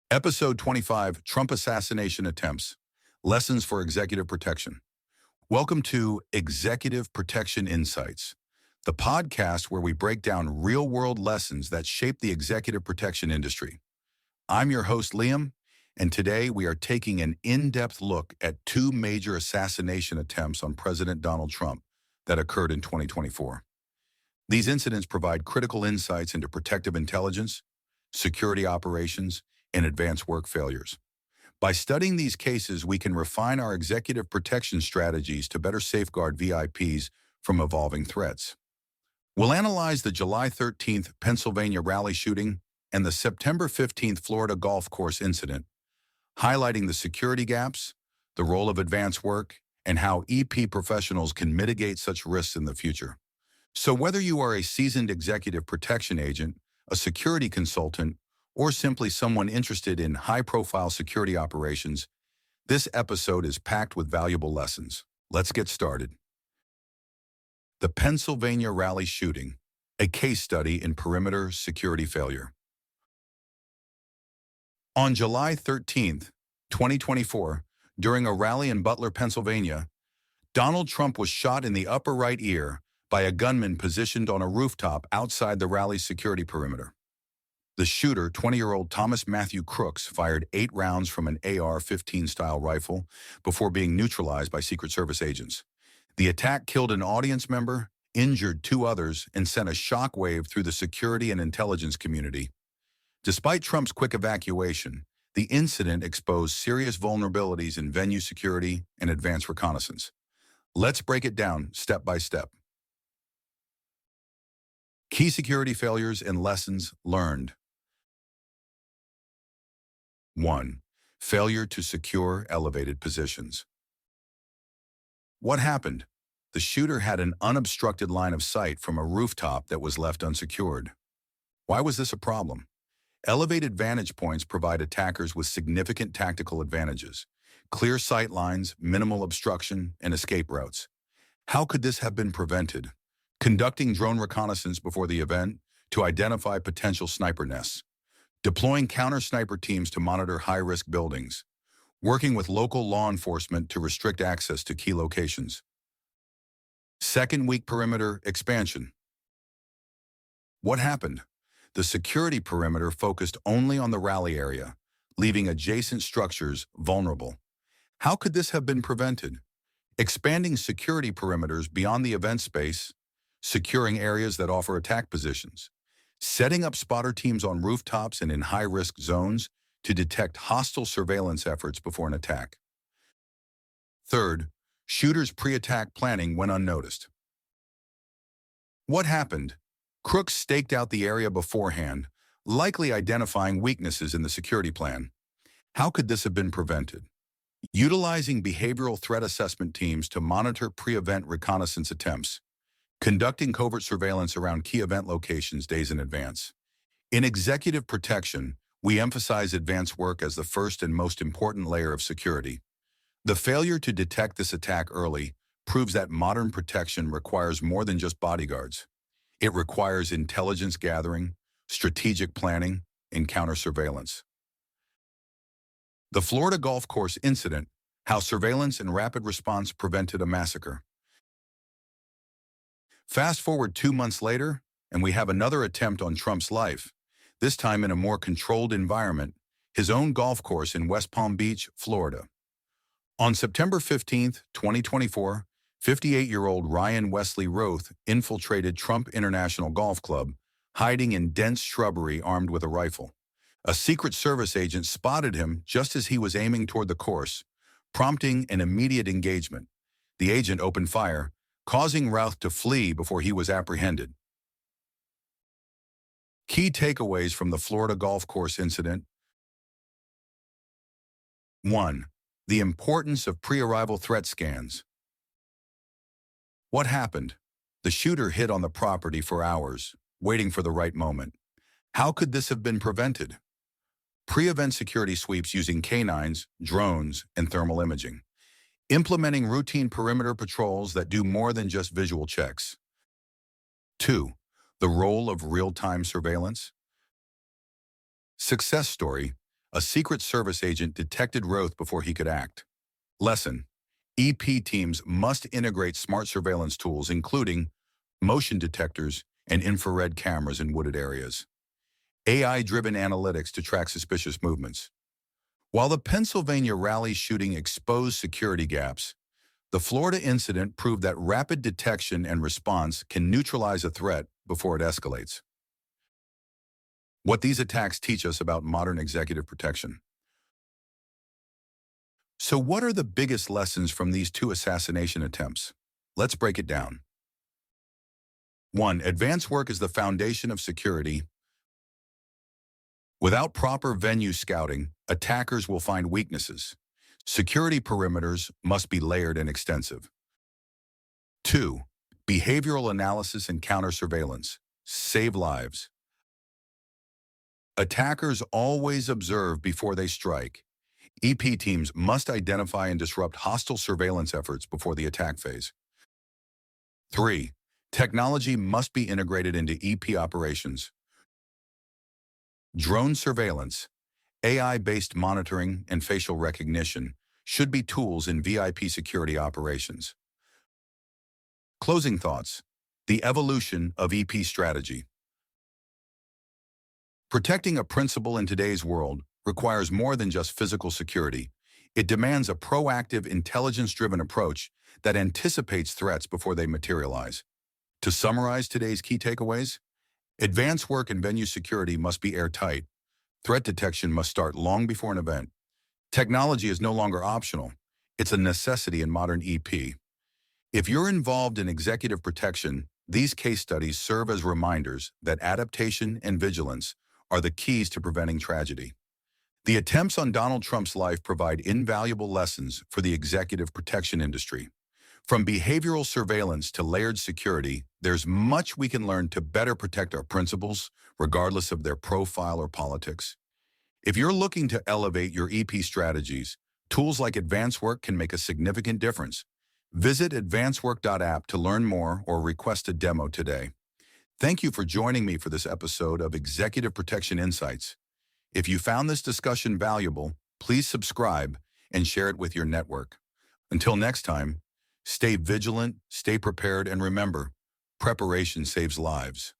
Episode 25, Trump Assassination Attempts, Lessons for Executive Protection. Welcome to Executive Protection Insights, the podcast where we break down real-world lessons that shape the executive protection industry. I'm your host, Liam, and today we are taking an in-depth look at two major assassination attempts on President Donald Trump that occurred in 2024. These incidents provide critical insights into protective intelligence, security operations, and advanced work failures. By studying these cases, we can refine our executive protection strategies to better safeguard VIPs from evolving threats. We'll analyze the July 13th Pennsylvania rally shooting and the September 15th Florida golf course incident, highlighting the security gaps, the role of advanced work, and how EP professionals can mitigate such risks in the future. So whether you are a seasoned executive protection agent, a security consultant, or simply someone interested in high-profile security operations, this episode is packed with valuable lessons. Let's get started. The Pennsylvania rally shooting, a case study in perimeter security failure. On July 13, 2024, during a rally in Butler, Pennsylvania, Donald Trump was shot in the upper right ear by a gunman positioned on a rooftop outside the rally's security perimeter. The shooter, 20-year-old Thomas Matthew Crooks, fired 8 rounds from an AR-15 style rifle before being neutralized by Secret Service agents. The attack killed an audience member, injured 2 others, and sent a shockwave through the security and intelligence community. Despite Trump's quick evacuation, the incident exposed serious vulnerabilities in venue security and advanced reconnaissance. Let's break it down step by step. Key security failures and lessons learned. 1. Failure to secure elevated positions. What happened? The shooter had an unobstructed line of sight from a rooftop that was left unsecured. Why was this a problem? Elevated vantage points provide attackers with significant tactical advantages: clear sight lines, minimal obstruction, and escape routes. How could this have been prevented? Conducting drone reconnaissance before the event to identify potential sniper nests. Deploying counter-sniper teams to monitor high-risk buildings. Working with local law enforcement to restrict access to key locations. Second, weak perimeter expansion. What happened? The security perimeter focused only on the rally area, leaving adjacent structures vulnerable. How could this have been prevented? Expanding security perimeters beyond the event space, securing areas that offer attack positions, setting up spotter teams on rooftops and in high-risk zones to detect hostile surveillance efforts before an attack. Third, shooters' pre-attack planning went unnoticed. What happened? Crooks staked out the area beforehand, likely identifying weaknesses in the security plan. How could this have been prevented? Utilizing behavioral threat assessment teams to monitor pre-event reconnaissance attempts. Conducting covert surveillance around key event locations days in advance. In executive protection, we emphasize advanced work as the first and most important layer of security. The failure to detect this attack early proves that modern protection requires more than just bodyguards. It requires intelligence gathering, strategic planning, and counter-surveillance. The Florida golf course incident, how surveillance and rapid response prevented a massacre. Fast forward 2 months later, and we have another attempt on Trump's life, this time in a more controlled environment, his own golf course in West Palm Beach, Florida. On September 15, 2024, 58-year-old Ryan Wesley Roth infiltrated Trump International Golf Club, hiding in dense shrubbery armed with a rifle. A Secret Service agent spotted him just as he was aiming toward the course, prompting an immediate engagement. The agent opened fire, causing Roth to flee before he was apprehended. Key takeaways from the Florida golf course incident. 1. The importance of pre-arrival threat scans. What happened? The shooter hid on the property for hours, waiting for the right moment. How could this have been prevented? Pre-event security sweeps using canines, drones, and thermal imaging. Implementing routine perimeter patrols that do more than just visual checks. 2. The role of real-time surveillance. Success story, A Secret Service agent detected Roth before he could act. Lesson: EP teams must integrate smart surveillance tools, including motion detectors and infrared cameras in wooded areas. AI-driven analytics to track suspicious movements. While the Pennsylvania rally shooting exposed security gaps, the Florida incident proved that rapid detection and response can neutralize a threat before it escalates. What these attacks teach us about modern executive protection. So what are the biggest lessons from these two assassination attempts? Let's break it down. 1. Advanced work is the foundation of security. Without proper venue scouting, attackers will find weaknesses. Security perimeters must be layered and extensive. 2. Behavioral analysis and counter-surveillance. Save lives. Attackers always observe before they strike. EP teams must identify and disrupt hostile surveillance efforts before the attack phase. 3. Technology must be integrated into EP operations. Drone surveillance, AI-based monitoring, and facial recognition should be tools in VIP security operations. Closing thoughts: the evolution of EP strategy. Protecting a principal in today's world requires more than just physical security. It demands a proactive, intelligence-driven approach that anticipates threats before they materialize. To summarize today's key takeaways, advanced work in venue security must be airtight. Threat detection must start long before an event. Technology is no longer optional. It's a necessity in modern EP. If you're involved in executive protection, these case studies serve as reminders that adaptation and vigilance are the keys to preventing tragedy. The attempts on Donald Trump's life provide invaluable lessons for the executive protection industry. From behavioral surveillance to layered security, there's much we can learn to better protect our principals, regardless of their profile or politics. If you're looking to elevate your EP strategies, tools like Advanced Work can make a significant difference. Visit advancedwork.app to learn more or request a demo today. Thank you for joining me for this episode of Executive Protection Insights. If you found this discussion valuable, please subscribe and share it with your network. Until next time, stay vigilant, stay prepared, and remember, preparation saves lives.